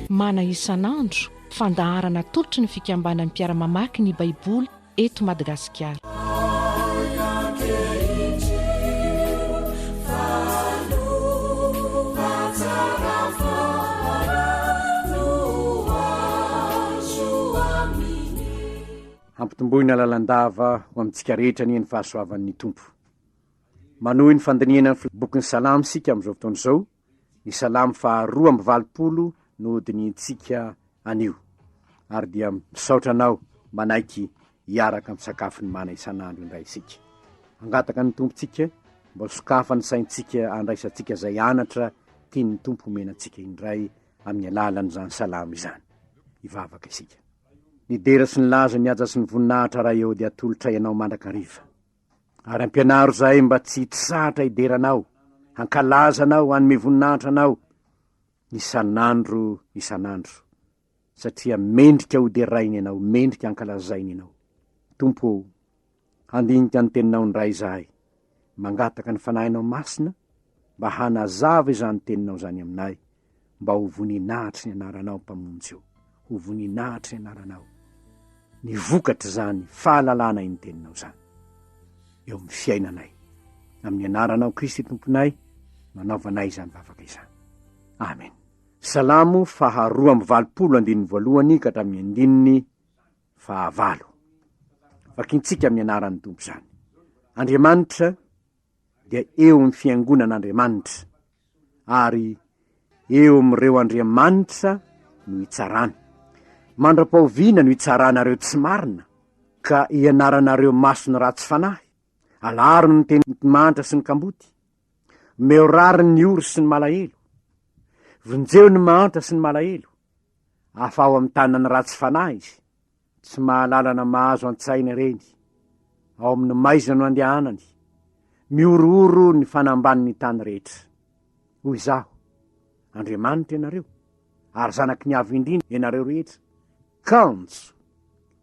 Mana isanandro fandaharana tolotry ny fikambanana Mpiara-mamaky ny Baiboly eto Madagasikara. Hampitomboina lalandava ho amintsika rehetra ny fahasoavan'ny tompo. Manohy ny fandiniana ny bokin'ny Salamo sika amin'izao fotoana izao, ny Salamo 2:20 no dinitsika anio. Ary dia misaotra anao manaiky hiaraka amin'ny sakafony mana isanandro indray isika. Angataka ny tompontsika mba sokafany saintsika andraisantsika izay anatra tian'ny tompo menantsika indray amin'ny alalan'izany salamo izany. Ivavaka isika. Ny dera sy ny laza mihaja sy ny voninahitra raha eo dia atolotra ianao mandrakariva. Ary ampianaro zahay mba tsy tsatra hideranao, hankalazanao, hanome voninahitra anao isanandro satria mendrika ho derainy ianao, mendrika hankalazainy ianao. Tompo, handinika ny teninao indray zahay, mangataka ny fanahinao masina mba hanazava izany teninao zany aminay, mba ho voninahitry ny anaranao mpamonjy eo, ho voninahitry ny anaranao, ny vokatra zany fahalalana iny teninao zany eo amin'ny fiainanay, amin'ny anaranao Kristy tomponay, manaovanay izany vavaka izany. Amen. Salamo 2:20 ka hatramin'ny 2:9. Vakintsika amin'ny anaran'ny tompo zany. Andriamanitra dia eo amin'ny fiangonan'Andriamanitra, ary eo amin'ireo Andriamanitra no hitsarana. Mandra-pahoviana no hitsaranareo tsy marina, ka ianaranareo masony ratsy fanahy, alarony ny Tenin'Andriamanitra sy ny kamboty, meorariny ny ory sy ny malahelo, vonjeo ny mahantra sy ny malahelo, afao amin'ny tanany ratsy fanahy izy, tsy mahalalana mahazo an-tsaina reny, ao amin'ny maizina no andehanany, miorooro ny fanambaniny tany rehetra. Hoy izaho, Andriamanitra ianareo, ary zanaky ny avy indrindra ianareo rehetra, kanjo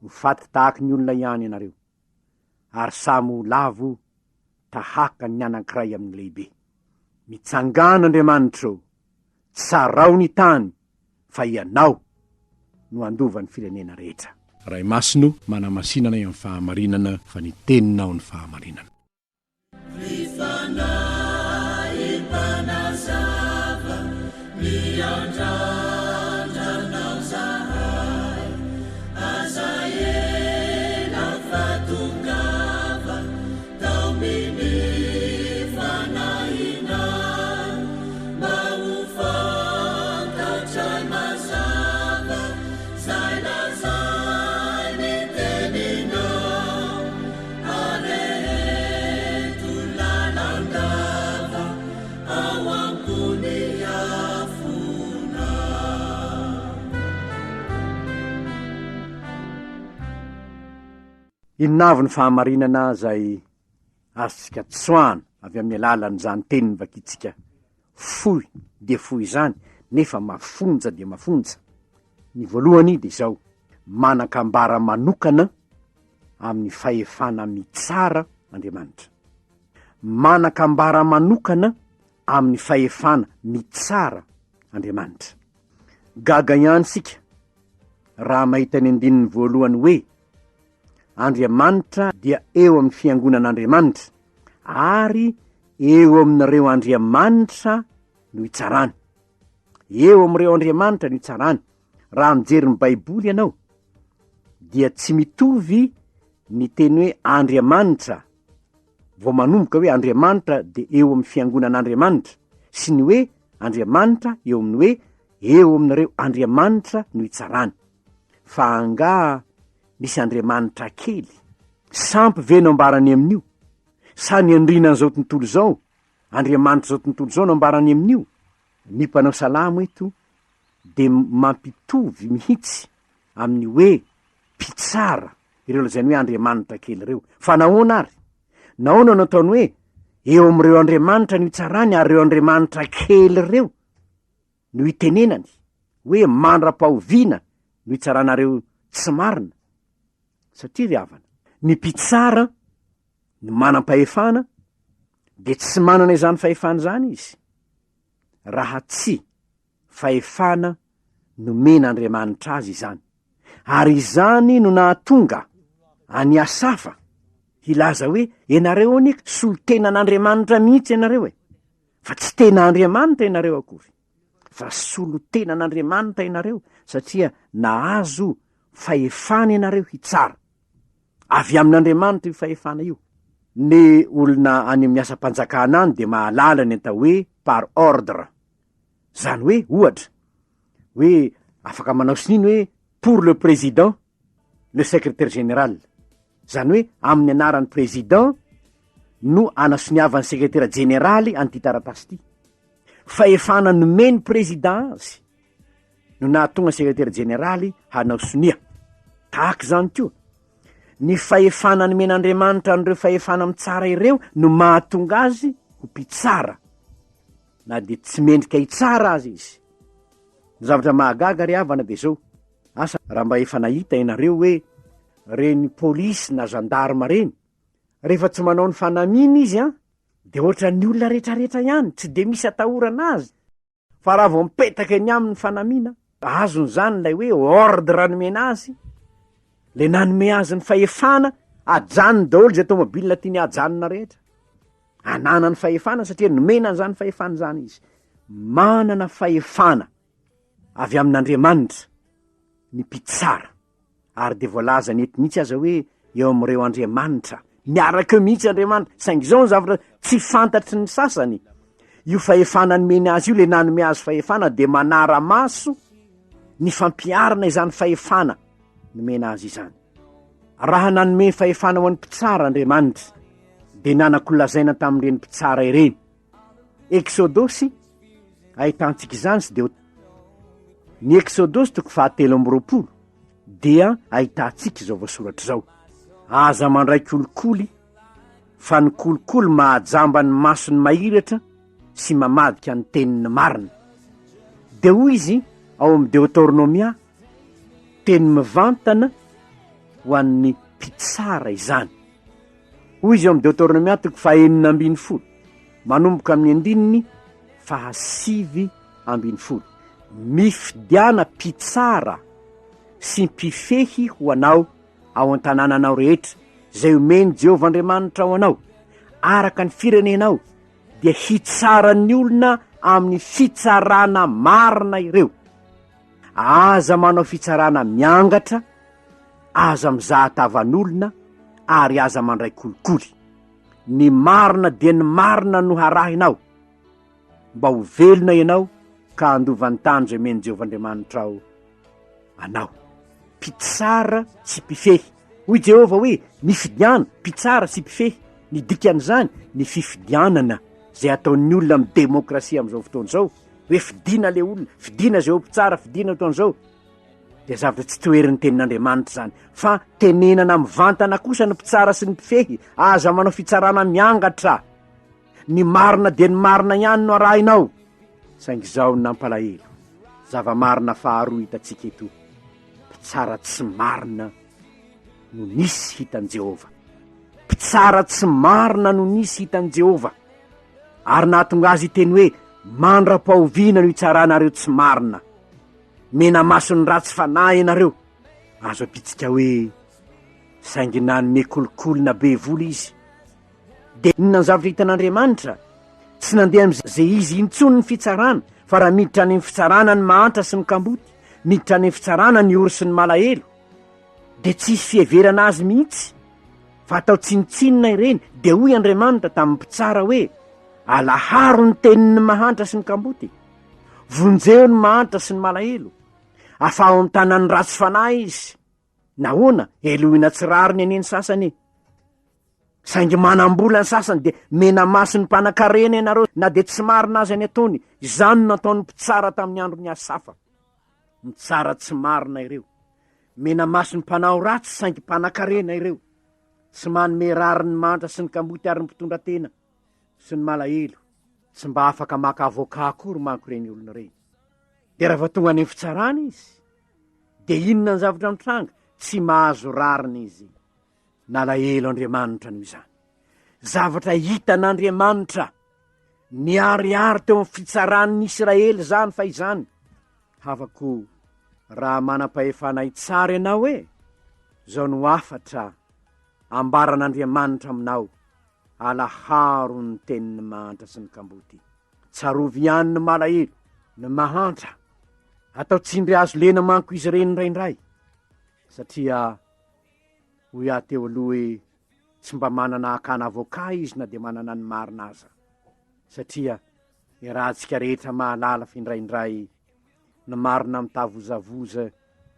ho faty tahaky ny olona ihany ianareo, ary samy ho lavo tahaka ny anankiray amin'ny lehibe. Mitsangana Andriamanitra, tsarao ny tany, fa ianao no andova ny firenena rehetra. Ray masino manamasinana amin'ny fahamarinana, fa ny teninao ny fahamarinana. Inavy ny fahamarinana zay azontsika tsoana avy amin'ny alalan'izany teniny vakitsika. Fohy dia fohy izany, nefa mafonja dia mafonja. Ny voalohany dia izao, manakambara manokana amin'ny fahefana mitsara Andriamanitra. Manakambara manokana amin'ny fahefana mitsara Andriamanitra. Gaga ihany sika raha mahita ny andininy voalohany hoe Andriamanitra dia eo amin'ny fiangonan'Andriamanitra, ary eo amin'ireo Andriamanitra no hitsarany. Eo amin'ireo Andriamanitra no hitsarany. Raha mijery ny Baiboly ianao, dia tsy mitovy ny teny hoe Andriamanitra vao manomboka hoe Andriamanitra dia eo amin'ny fiangonan'Andriamanitra, sy ny hoe Andriamanitra eo amin'ny hoe eo amin'ireo Andriamanitra no hitsarany. Fa anga misy Andriamanitra kely, sampy ve no ambarany amin'io? Sa ny andrinana zao tontolo zao, Andriamanitra zao tontolo zao no ambarany amin'io? Ny mpanao Salamo eto dia mampitovy mihitsy amin'ny hoe mpitsara ireo lazany hoe Andriamanitra kely ireo. Fa nahoana ary? Nahoana nataony hoe eo am'ireo Andriamanitra no itsarany, ary ireo Andriamanitra kely reo no itenenany hoe mandra-pahoviana no itsaranareo tsy marina. Satria ry havana, ny mpitsara no manam-pahefana de tsy manana izany fahefana zany izy raha tsy fahefana no men'Andriamanitra azy izany. Ary izany no nahatonga any Asafa hilaza hoe ianareo anie solo-tenan'Andriamanitra mihitsy ianareo fa tsy ten'Andriamanitra ianareo akory, fa solo-tenan'Andriamanitra ianareo, satria nahazo fahefana ianareo hitsara avy amin'Andriamanitra io fahefana io. Ny olona any amin'ny asa-panjakana any de mahalala ny atao hoe par ordre, zany hoe ohatra hoe afaka manao sininy hoe pour le président le secrétaire général, zany hoe amin'ny anaran'ny président no anasoniavan'ny secrétaire généraly an'ity taratasy ity. Fahefana nomeny président azy no nahatonga secrétaire généraly hanao sonia. Tahaka zany koa ny fahefana nomen'Andriamanitra an'ireo fahefana mitsara ireo no mahatonga azy ho mpitsara, na de tsy mendrika hitsara azy izy. Ny zavatra mahagaga ry havana de zao, asa raha mba efa nahita ianareo hoe reny polisy na gendarme reny rehefa tsy manao ny fanamina izy de ohatra ny olona rehetrarehetra ihany, tsy de misy atahorana azy, fa raha vao mipetaka eny aminy fanamina azony zany lay hoe ordre nomena azy, le nanome azy ny fahefana ajanony daholo zay tomobile tiany ajanona rehetra, ananany fahefana satria nomena zany fahefana zany izy. Manana fahefana avy amin'Andriamanitra ny mpitsara, ary de voalaza ny ety mihitsy aza hoe eo am'ireo Andriamanitra miaraka eo mihitsy Andriamanitra, saingy zao ny zavatra tsy fantatry ny sasany. Io fahefana nomena azy io, le nanome azy fahefana de manara-maso ny fampiarana izany fahefana nomena azy izany. Raha nanome fahefana ho an'ny mpitsara Andriamanitra de nanakolazaina tamin'ireny mpitsara ireny. Exodosy ahitantsika izany sy de ny Exodosy 7:20 dia ahitantsika izao voasoratra zao: aza mandray kolikoly, fa ny kolikoly mahajamba ny masony mahiratra sy mamadika ny teniny marina. De hoy izy ao amin'ny Deutéronomia, teny mivantana ho an'ny mpitsara izany. Hoy izy ao amin'ny Deutéronomia 9:20 manomboka amin'ny 5:9. Mifidiana mpitsara sy mpifehy ho anao ao an-tanànanao rehetra zay omeny Jehovah Andriamanitra ho anao araka ny firenenao, dia hitsarany olona amin'ny fitsarana marina ireo. Aza manao fitsarana miangatra, aza mizahatavan'olona, ary aza mandray kolikoly. Ny marina dia ny marina no harahinao mba ho velona ianao ka andovan'ny tany zay meny Jehovah Andriamanitra ao anao. Mpitsara sy mpifehy. Hoy Jehovah hoe mifidiana mpitsara sy mpifehy. Ny dikan'izany ny fifidianana zay ataon'ny olona amin'ny demokrasia amin'izao fotoana izao, hoe fidiana le olona, fidiana zay mpitsara, fidiana fotoan'izao. De zavatra tsy toerin'ny tenin'Andriamanitra zany, fa tenenana mivantana kosa ny mpitsara sy ny mpifehy. Aza manao fitsarana miangatra, ny marina dia ny marina ihany no arahinao. Saingy zao ny nampalahelo, zava-marina faharoa hitantsika eto: mpitsara tsy marina no nisy hitan'i Jehovah. Mpitsara tsy marina no nisy hitan'i Jehovah, ary nahatonga azy teny hoe mandra-pahoviana no hitsaranareo tsy marina, mena masony ratsy fanahy ianareo. Azo apitsika hoe saingy nanome kolikolina be vola izy, de inona ny zavatra hitan'Andriamanitra? Tsy nandeha am'zay izy intsony ny fitsarana, fa raha miditra any amin'ny fitsarana ny mahantra sy ny kamboty, miditra any amin'ny fitsarana ny ory sy ny malahelo. De tsisy fiheverana azy mihitsy, fa atao tsinitsinina ireny. De hoy Andriamanitra tamin'ny mpitsara hoe alaharo ny teniny mahantra sy ny kamboty, vonjeo ny mahantra sy ny malahelo, afaho amin'ny tanany ratsy fanahy izy. Nahoana? Elohina tsirary ny aneny sasany, saingy manambola ny sasany de mena maso ny mpanan-karena ianareo, na de tsy marina azy any ataony. Izany nataon'ny mpitsara tamin'ny andro ny Asafa. Mitsara tsy marina ireo, mena maso ny mpanao ratsy saingy mpanan-karena ireo, tsy manome rary ny mantra sy ny kamboty ary ny mpitondra tena. sy ny malahelo tsy mba afaka maka avoka akory manko reny olona reny. De raha va tonga any fitsarana izy de inona ny zavatra mitranga tsy mahazo rariny izy. Nalahelo Andriamanitra noho izany. Zavatra hitan'Andriamanitra niariary teo amin'ny fitsaran'ny Israely zany fa izany. Havako raha manam-pahefana tsara ianao zao no afatra ambaran'Andriamanitra aminao, alaharo ny teniny mahantra sy ny kamboty. Tsarovy ihany ny malahelo ny mahantra, atao tsindry azo lena manko izy reny raindray, satria hoy aho teo aloha tsy mba manana akana avoka izy na de manana ny marina aza, satria rahantsika rehetra mahalala findraindray ny marina mitavozavoza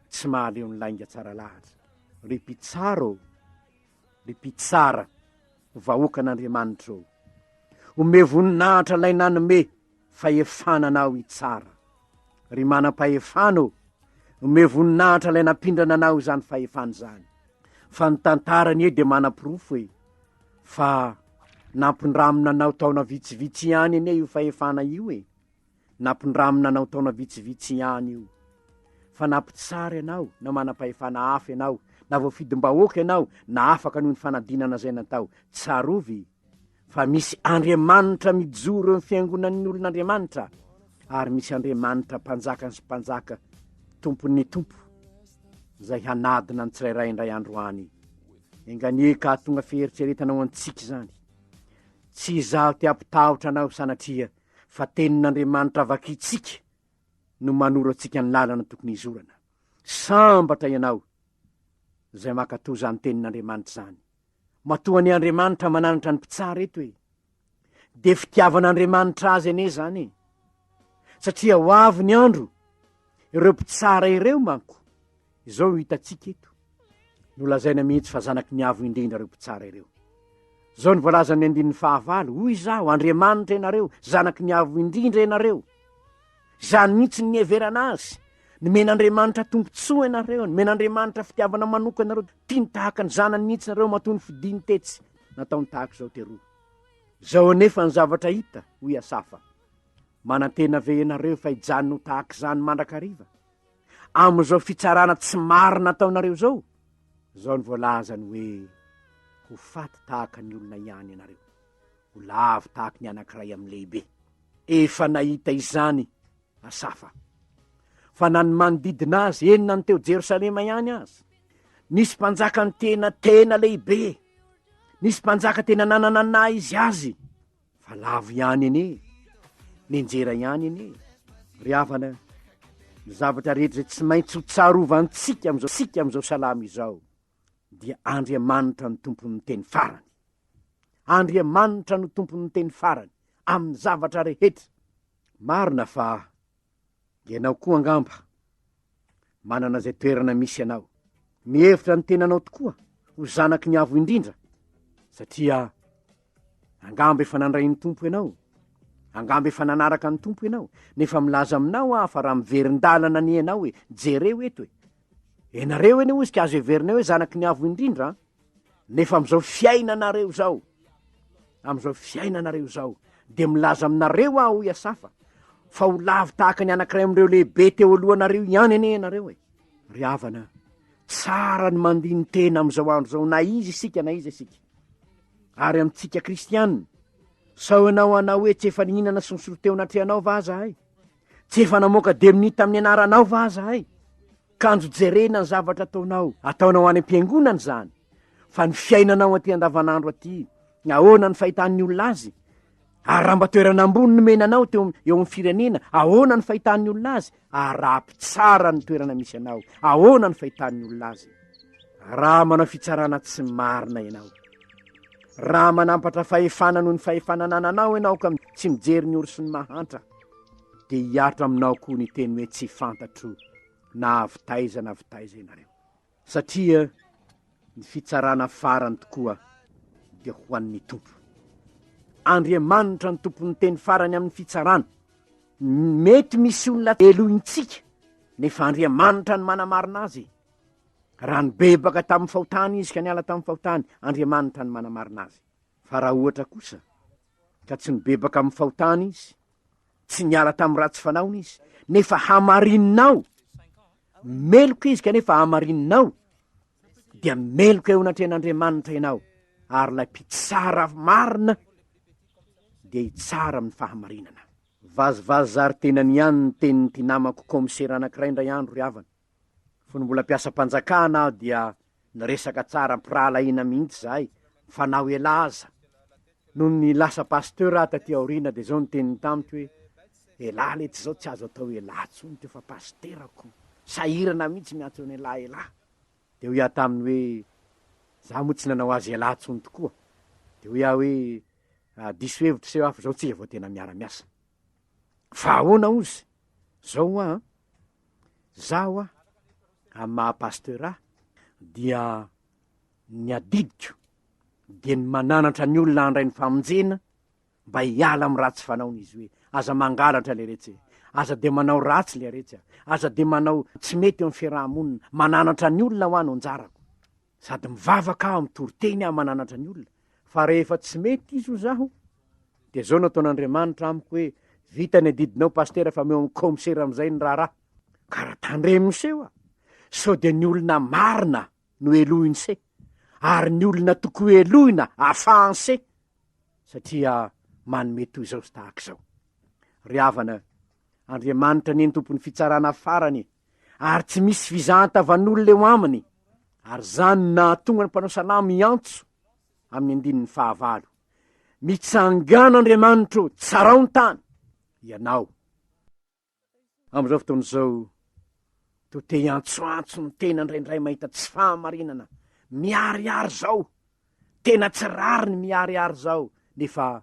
tsy mahaleo ny lainga tsara lahatra. Ripitsaro, ripitsara vahoakan'Andriamanitra o, ome voninahitra lay nanome fahefananao itsara. Ry manam-pahefana ome voninahitra lay nampindrananao zany fahefana zany. Fa ny tantarany de manam-pirofo fa nampindraminanao taona vitsivitsy ihany ene io fahefana io nampindraminanao taona vitsivitsy ihany io, fa nampitsara ianao na manam-pahefana hafa ianao, na voafidim-bahoaka ianao na afaka noho ny fanadinana zay natao. Tsarovy fa misy Andriamanitra mijoro eo amin'ny fiangonan'ny olon'Andriamanitra, ary misy Andriamanitra mpanjaka sy mpanjaka, tompon'ny tompo, zay hanadina ny tsirairay indray andro any. Enganie ka tonga fieritseretanao antsika zany, tsy izaho te ampitahotra anao sanatria fa tenin'Andriamanitra vakitsika no manoro atsika ny lalana tokony izorana. Sambatra ianao zay makatò zany tenin'Andriamanitra zany. Matoa ny Andriamanitra mananatra ny mpitsara eto de fitiavan'Andriamanitra azy ane zany satria ho avy ny andro ireo mpitsara ireo manko izao hitatsika eto nolazaina mihitsy fa zanaky ny avo indrindra reo mpitsara ireo. Zao ny voalazany 15, hoy izaho Andriamanitra ianareo, zanaky ny avo indrindra ianareo. Zany mihitsy ny everana azy, nomen'Andriamanitra tombontsoa ianareo, nomen'Andriamanitra fitiavana manoka ianareo, tiany tahaka ny zanany mihitsy nareo matoa ny fidiny tetsy nataony tahaka zao teroa. Zao anefa ny zavatra hita, hoy Asafa, manantena ve ianareo fa hijanona ho tahaka zany mandrakariva am'izao fitsarana tsy marina ataonareo zao? Zao ny voalazany hoe ho faty tahaka ny olona ihany ianareo, ho lavo tahaka ny anankiray amin'ny lehibe. Efa nahita izany Asafa, fa na ny manodidina azy enina ny teo Jerosalema ihany azy, nisy mpanjaka ny tena lehibe, nisy mpanjaka tena nananana izy azy, fa lavo ihany ene, nenjera ihany ene. Ry havana, ny zavatra rehetra tsy maintsy ho tsarovantsika am'izao salamo izao dia Andriamanitra no tompon'ny teny farany. Andriamanitra no tompon'ny teny farany amin'ny zavatra rehetra. Marina fa ianao koa angamba manana zay toerana misy ianao, mihevitra ny tenanao tokoa ho zanaky ny avo indrindra, satria angamba efa nandray ny tompo ianao, angamba efa nanaraka ny tompo ianao, nefa milaza aminao fa raha miverin-dalana ny ianao jereo eto enareo eny ozy ka azo everinao hoe zanaky ny avo indrindra, nefa am'izao fiainanareo zao de milaza aminareo hoy Asafa fa ho lavo tahaka ny anankiray am'ireo lehibe teo alohanareo ihany ene ianareo Ry havana, tsara ny mandiny tena am'izao andro zao, na izy isika na izy isika. Ary amitsika kristianina, sao ianao anao hoe tsy efa nihinana sy nisoroteo natreanao va zahay, tsy efa namoaka deminita amin'ny anaranao va zahay, kanjo jerena ny zavatra ataonao any am-piangonana zany, fa ny fiainanao aty andavanandro aty, ahoana ny fahitan'ny olona azy, ary raha mba toerana ambony no menanao teo eo amin'ny firenena, ahoana ny fahitan'ny olona azy, ary raha ampitsara ny toerana misy anao, ahoana ny fahitan'ny olona azy. Raha manao fitsarana tsy marina ianao, raha manampatra fahefana noho ny fahefanananao ianao ka tsy mijery ny oro sy ny mahantra, de hiatra aminao koa ny teny hoe tsy fantatro na avitaiza ianareo, satria ny fitsarana farany tokoa de ho an'ny tompo. Andriamanitra ny tompon'ny teny farany amin'ny fitsarana. Mety misy olona elohintsika, nefa Andriamanitra ny manamarina azy. Raha nibebaka tamin'ny fahotany izy ka niala tamin'ny fahotany, Andriamanitra ny manamarina azy. Fa raha ohatra kosa ka tsy nibebaka amin'ny fahotany izy, tsy niala tamin'ny ratsy fanaony izy, nefa hamarinonao, meloka izy kanefa hamarinonao, dia meloka eo natren'Andriamanitra ianao, ary lay mpitsara marina dia hitsara amin'ny fahamarinana. Vazivazy zary tenany ihany ny teniny ty namako komisera anankiray indray andro ry havana. Fony mbola mpiasa mpanjakana dia niresaka tsara mpirahalaina mihitsy zahay, fanao elaza. No ny lasa pasteur taty aorina de zao ny teniny tamiko hoe ela le tsy zao tsy azo atao ela tsony ty fa pasterako. Sahirana mihitsy miantso ny ela. De ho ia taminy hoe za moa tsy nanao azy ela tsony tokoa. De ho ia hoe diso hevitra se hafa zao tsika vao tena miara-miasa. Fa ahoana ozy? Zao zaho amin'ny maha-pasteur dia ny adidiko dia ny mananatra ny olona andray ny famonjena mba hiala amin'ny ratsy fanaony izy hoe aza mangalatra le retsy, aza de manao ratsy le retsy, aza de manao tsy mety eo amin'ny fiarahamonina, mananatra ny olona ho ano anjarako. Sady mivavaka aho mitoriteny aho mananatra ny olona, fa rehefa tsy mety izy ho zaho de zao nataon'Andriamanitra amiko hoe vita ny adidinao pasteur fa meo amin'ny komisera am'izay ny raha karaha tandremoseho sao de ny olona marina no elohiny se, ary ny olona toko elohina afahanse, satria manome toy zao sy tahaka zao. Ry havana, Andriamanitra ny tompon'ny fitsarana farany, ary tsy misy fizahantavanolona eo aminy, ary zany nahatonga ny mpanao salamo iantso amin'ny 15. Mitsangana Andriamanitra tsarao ny tany ianao. Am'izao fotoan'izao to te antsoantso ny tena indraindray mahita tsy fahamarinana, miariary zao, tena tsy rary ny miariary zao, nefa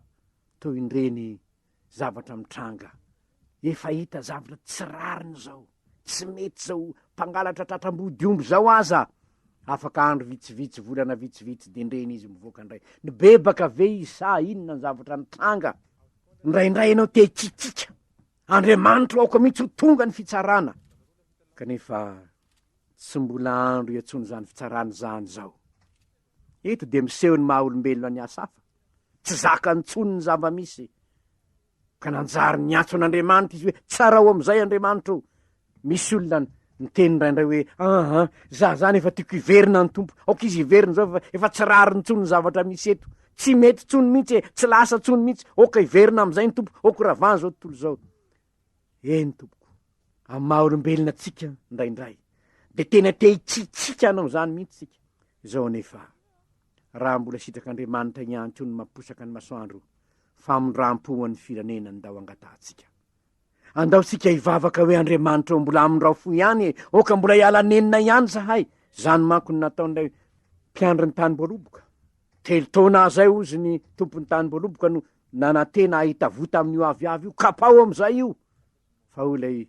toy indreny zavatra mitranga, efa hita zavatra tsy rariny zao, tsy mety zao, mpangalatra tratram-body omby zao aza, afaka andro vitsivitsy, volana vitsivitsy, de ndreny izy mivoaka ndray. Nibebaka ve izy sa inona ny zavatra mitranga? Ndraindray ianao te kikika, Andriamanitra aoka mihitsy ho tonga ny fitsarana, kanefa tsy mbola andro iatsony zany fitsarana zany zao. Eto de miseho ny maha olombelona ny asafa, tsy zaka ntsony ny zava-misy, ka nanjary ny antso an'Andriamanitra izy hoe tsarao am'izay Andriamanitra. Misy olona ny teny ndraindray hoe za zany efa tiako iverina ny tompo, aoka izy iverina zao efa tsy rary ny tsony ny zavatra misy eto, tsy mety tsony mihitsy, tsy lasa tsony mihitsy, oka iverina am'izay ny tompo, oka ravany zao tontolo zao. Eny tompoko, amin'ny maha olombelona tsika ndraindray de tena te hitsitsika anao zany mihitsy tsika zao, nefa raha mbola sitrak'Andriamanitra iantso ny mamposaka ny masoandro, famondram-poan'ny firenena ndao angatahtsika. Andao sika hivavaka hoe Andriamanitra mbola amindrao fo ihany, oka mbola hiala nenina ihany zahay. Zany manko ny nataon'ilay mpiandry ny tany boaloboka. 3 taona zay ozy ny tompon'ny tany boaloboka no nanantena ahita vota amin'io aviavy io, kapao am'izay io. Fa ho lay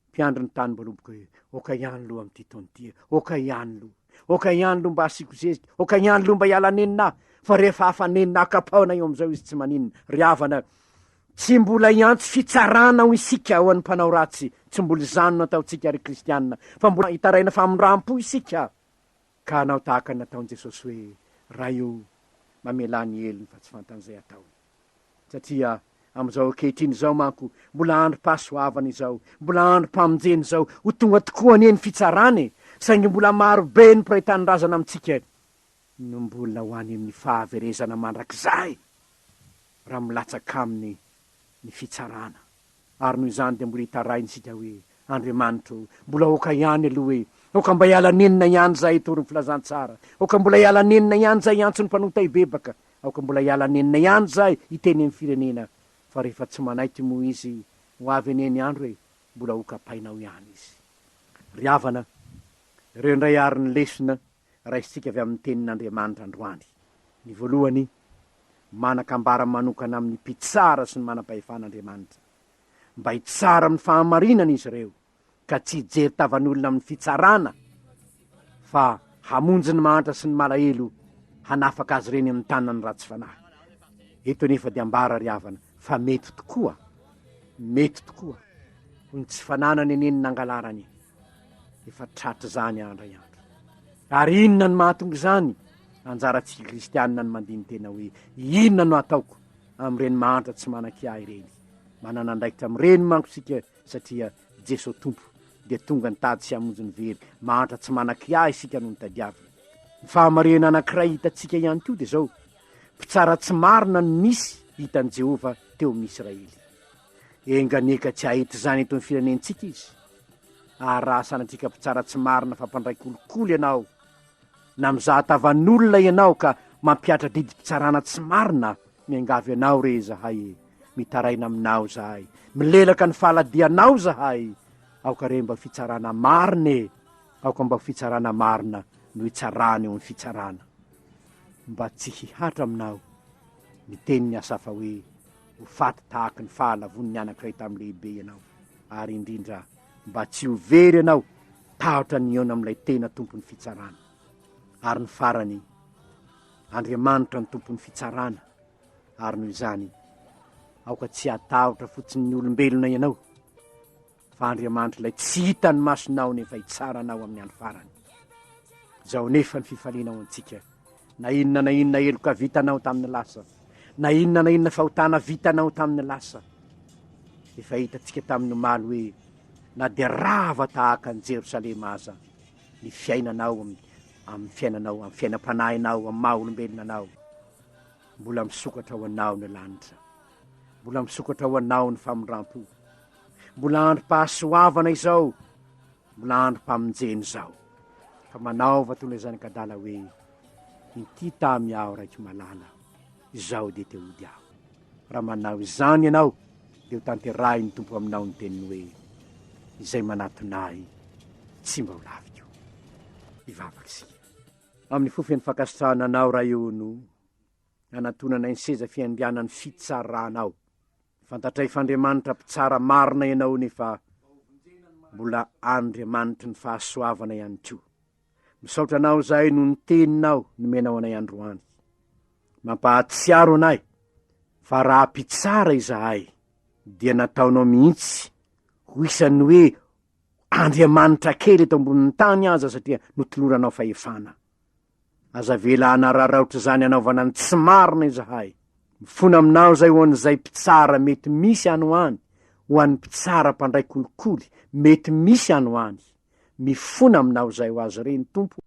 mpiandry ny tany boaloboka hoe oka ihany lo am'ty taonty, oka ihany lo, oka ihany lo mba asiko zezika, oka ihany lo mba hiala nenina, fa rehefa hafa nenina kapaona io am'izao izy tsy maninona. Ry havana, tsy mbola iantso fitsarana ho isika ho an'ny mpanao ratsy, tsy mbola zany no ataotsika ry kristianina, fa mbola hitaraina famondram-po isika, ka anao tahaka nataon'i Jesosy hoe raha io mamela ny elony fa tsy fantan'izay atao. Satria am'izao ankehitriny zao manko mbola andro pasoavana izao, mbola andro mpamonjeny zao, ho tonga tokoa ny eny fitsarany, saingy mbola maro be ny mpiray-tany razana amitsika no mbola ho any amin'ny fahaverezana mandrakizay raha milatsaka aminy ny fitsarana. Ary noho izany de mbola hitaraintsika hoe Andriamanitra mbola oka ihany aloha hoe oka mba hiala nenina ihany zay tory ny filazantsara, oka mbola hiala nenina ihany zay antso ny mpanota ibebaka, oka mbola hiala nenina ihany zay hiteny amin'ny firenena, fa rehefa tsy manaiky mo izy ho avy eneny andro hoe mbola okapainao ihany izy. Ry havana, ireo ndray ary ny lesona raisitsika avy amin'ny tenin'Andriamanitra androany. Ny voalohany, manakambara manokana amin'ny mpitsara sy ny manam-pahefan'Andriamanitra, mba hitsara amin'ny fahamarinana izy ireo, ka tsy hijery tavan'olona amin'ny fitsarana, fa hamonjy ny mahantra sy ny malahelo hanafaka azy reny amin'ny tanany ratsy fanahy. Eto nefa de ambara ry havana fa mety tokoa ny tsy fananany eneny nangalarany, efa tratra zany andray andro. Ary inona ny mahatonga zany? Anjaratsika kristianina ny mandiny tena hoe inona no ataoko am'ireny mantra tsy manan-kiahy ireny. Manana andraikitra am'ireny manko sika satria Jesosy tompo dia tonga nitady sy hamonjy ny very. Mantra tsy manan-kiahy isika no nitadiavina. Ny fahamarena anankiray hitantsika ihany koa dia zao, mpitsara tsy marina no misy hitan'i Jehova teo amin'ny Israely. Enganeka tsy hahita zany eto amin'ny firenentsika izy. Ary raha sanatria mpitsara tsy marina fampandray kolokolo ianao, na mizaha tavan'olona ianao ka mampiatra didim-pitsarana tsy marina, miangavy anao re zahay, mitaraina aminao zahay, milelaka ny fahaladianao zahay. Aoka re mba fitsarana marina, aoka mba fitsarana marina no hitsarana eo amin'ny fitsarana, mba tsy hihatra aminao ny tenin'ny asafa hoe ho faty tahaky ny fahalavon'ny anankiray tamin'ny lehibe ianao. Ary indrindra mba tsy ho very ianao tahotra ny eo amin'ilay tena tompon'ny fitsarana. Ary ny farany, Andriamanitra ny tompon'ny fitsarana. Ary noho izany aoka tsy hatahotra fotsiny ny olombelona ianao, fa Andriamanitra ilay tsy hita ny masonao nefa hitsaranao amin'ny andro farany. Zao nefa ny fifalinao antsika, na inona eloka vitanao tamin'ny lasa, na inona fahotana vitanao tamin'ny lasa, efa hitantsika tamin'ny omaly hoe na dia rava tahaka ny Jerosalema aza ny fiainanao amin'ny fiainanao, amin'ny fiainam-panahinao, amin'ny maha olombelonanao. Mbola misokatra ho anao ny lanitra, mbola misokatra ho anao ny famondram-po, mbola androm-pahasoavana izao, mbola androm-pamonjeny izao. Fa manaova toy izany kadala hoe inty tamy aho raiky malala, izao dia te ody aho. Raha manao izany ianao dia ho tanterahy ny tompo aminao ny teniny hoe izay manatonay tsy mba ho laviko. Ivavaka sika amin'ny fofeny fakasitrananao raha iono, anatonanay ny seza fiandrianany fitsaranao. Fantatray f'Andriamanitra mpitsara marina ianao nefa mbola Andriamanitra ny fahasoavana ihany koa. Misaotra anao zahay no ny teninao nomenao anay androany. Mampahatsiaro anay fa raha mpitsara izahay dia nataonao mihitsy ho isan'ny hoe Andriamanitra kely eto ambonin'ny tany aza satria notoloranao fahefana. Aza vela anararaotra zany anaovana ny tsy marina izahay. Mifona aminao zay ho an'izay mpitsara mety misy anoany, ho an'ny mpitsara mpandray kolikoly mety misy anoany. Mifona aminao zay ho azy reny tompo,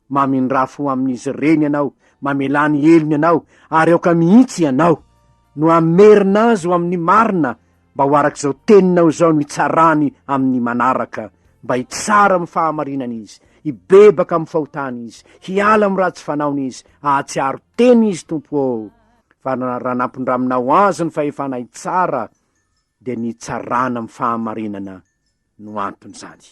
mamindrafo amin'izy reny ianao, mamelany elony ianao, ary aoka mihitsy ianao no amerina azy ho amin'ny marina, mba ho arak'izao teninao zao no hitsarany amin'ny manaraka, mba hitsara amin'ny fahamarinana izy, hibebaka amin'ny fahotany izy, hiala amin'ny ratsy fanaony izy, ahatsiaro teny izy tompo. Fa raha nampondraminao azy ny fahefana hitsara dia ny hitsarana amin'ny fahamarinana no antony zany.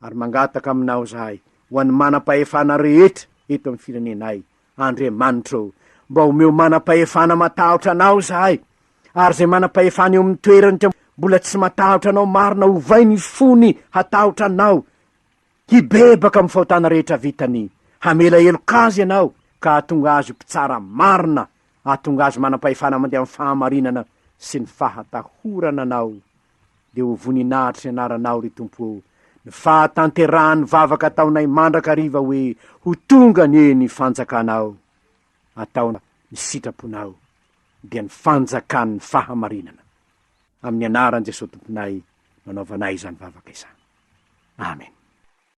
Ary mangataka aminao zahay ho an'ny manam-pahefana rehetra eto amin'ny firenenay, Andriamanitra, mba omeo manam-pahefana matahotra anao zahay, ary zay manam-pahefana eo amin'ny toerany mbola tsy matahotra anao marina, ovay ny fony hatahotra anao, hibebaka amin'ny fahotana rehetra vitany, hamela elokazy ianao ka hatonga azy mpitsara marina, hatonga azy manam-pahefana mandeha amin'ny fahamarinana sy ny fahatahorana anao. Dia ho voninahitra ny anaranao ry tompo, ny fahatanterahany vavaka ataonay mandrakariva hoe ho tonga ny eny fanjakanao, ataona ny sitraponao dia ny fanjakan'ny fahamarinana. Amin'ny anaran'i Jesosy tomponay, manaovanay izany vavaka izany. Amen.